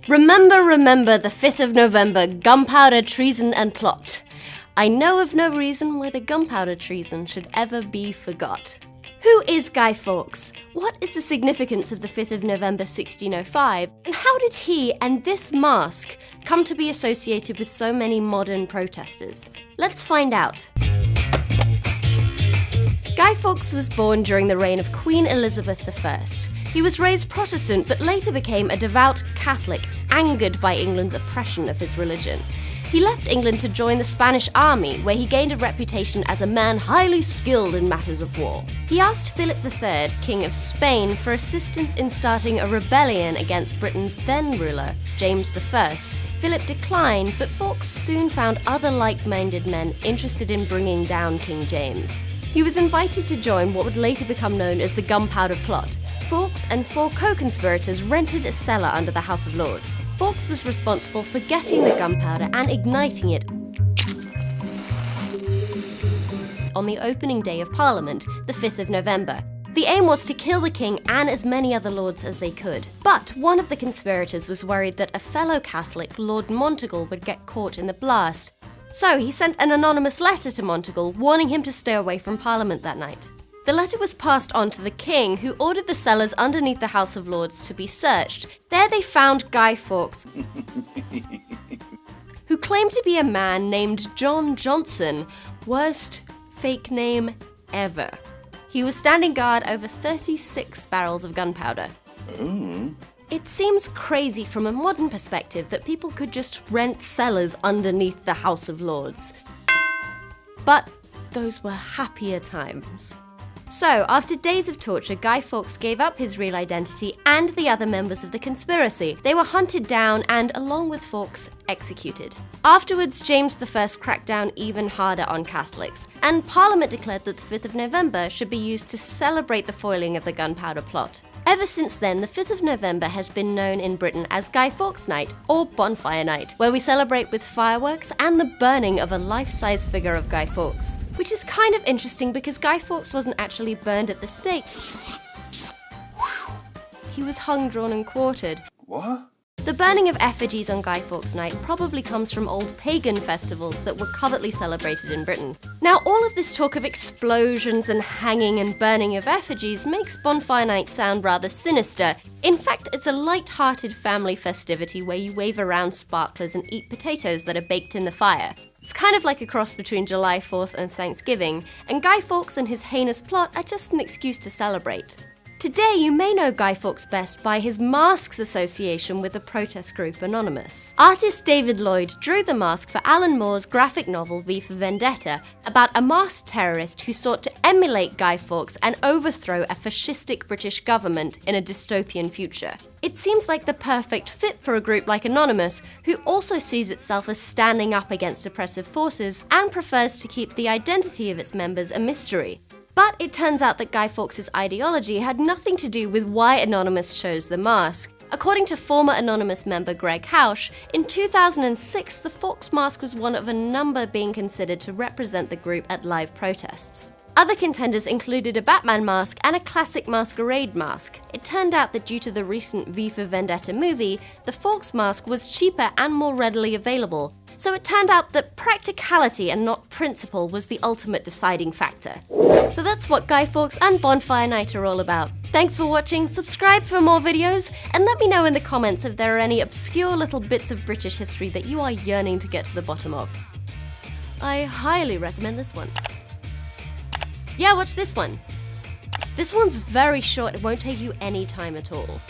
Remember, remember the 5th of November, gunpowder, treason and plot. I know of no reason why the gunpowder treason should ever be forgot. Who is Guy Fawkes? What is the significance of the 5th of November 1605? And how did he and this mask come to be associated with so many modern protesters? Let's find out. Guy Fawkes was born during the reign of Queen Elizabeth I. He was raised Protestant but later became a devout Catholic, angered by England's oppression of his religion. He left England to join the Spanish army, where he gained a reputation as a man highly skilled in matters of war. He asked Philip III, King of Spain, for assistance in starting a rebellion against Britain's then ruler, James I. Philip declined, but Fawkes soon found other like-minded men interested in bringing down King James. He was invited to join what would later become known as the Gunpowder Plot. Fawkes and 4 co-conspirators rented a cellar under the House of Lords. Fawkes was responsible for getting the gunpowder and igniting it on the opening day of Parliament, the 5th of November. The aim was to kill the king and as many other lords as they could. But one of the conspirators was worried that a fellow Catholic, Lord Monteagle, would get caught in the blast. So he sent an anonymous letter to Monteagle, warning him to stay away from Parliament that night. The letter was passed on to the king, who ordered the cellars underneath the House of Lords to be searched. There they found Guy Fawkes, who claimed to be a man named John Johnson. Worst fake name ever. He was standing guard over 36 barrels of gunpowder. It seems crazy from a modern perspective that people could just rent cellars underneath the House of Lords. But those were happier times. So, after days of torture, Guy Fawkes gave up his real identity and the other members of the conspiracy. They were hunted down and, along with Fawkes, executed. Afterwards, James I cracked down even harder on Catholics, and Parliament declared that the 5th of November should be used to celebrate the foiling of the gunpowder plot. Ever since then, the 5th of November has been known in Britain as Guy Fawkes Night, or Bonfire Night, where we celebrate with fireworks and the burning of a life-size figure of Guy Fawkes. Which is kind of interesting because Guy Fawkes wasn't actually burned at the stake. He was hung, drawn and quartered. What? The burning of effigies on Guy Fawkes Night probably comes from old pagan festivals that were covertly celebrated in Britain. Now, all of this talk of explosions and hanging and burning of effigies makes Bonfire Night sound rather sinister. In fact, it's a light-hearted family festivity where you wave around sparklers and eat potatoes that are baked in the fire. It's kind of like a cross between July 4th and Thanksgiving, and Guy Fawkes and his heinous plot are just an excuse to celebrate. Today, you may know Guy Fawkes best by his mask's association with the protest group Anonymous. Artist David Lloyd drew the mask for Alan Moore's graphic novel V for Vendetta, about a masked terrorist who sought to emulate Guy Fawkes and overthrow a fascistic British government in a dystopian future. It seems like the perfect fit for a group like Anonymous, who also sees itself as standing up against oppressive forces and prefers to keep the identity of its members a mystery. But it turns out that Guy Fawkes' ideology had nothing to do with why Anonymous chose the mask. According to former Anonymous member Greg Hausch, in 2006 the Fawkes mask was one of a number being considered to represent the group at live protests. Other contenders included a Batman mask and a classic masquerade mask. It turned out that due to the recent V for Vendetta movie, the Fawkes mask was cheaper and more readily available. So it turned out that practicality and not principle was the ultimate deciding factor. So that's what Guy Fawkes and Bonfire Night are all about. Thanks for watching, subscribe for more videos, and let me know in the comments if there are any obscure little bits of British history that you are yearning to get to the bottom of. I highly recommend this one. Yeah, watch this one. This one's very short, it won't take you any time at all.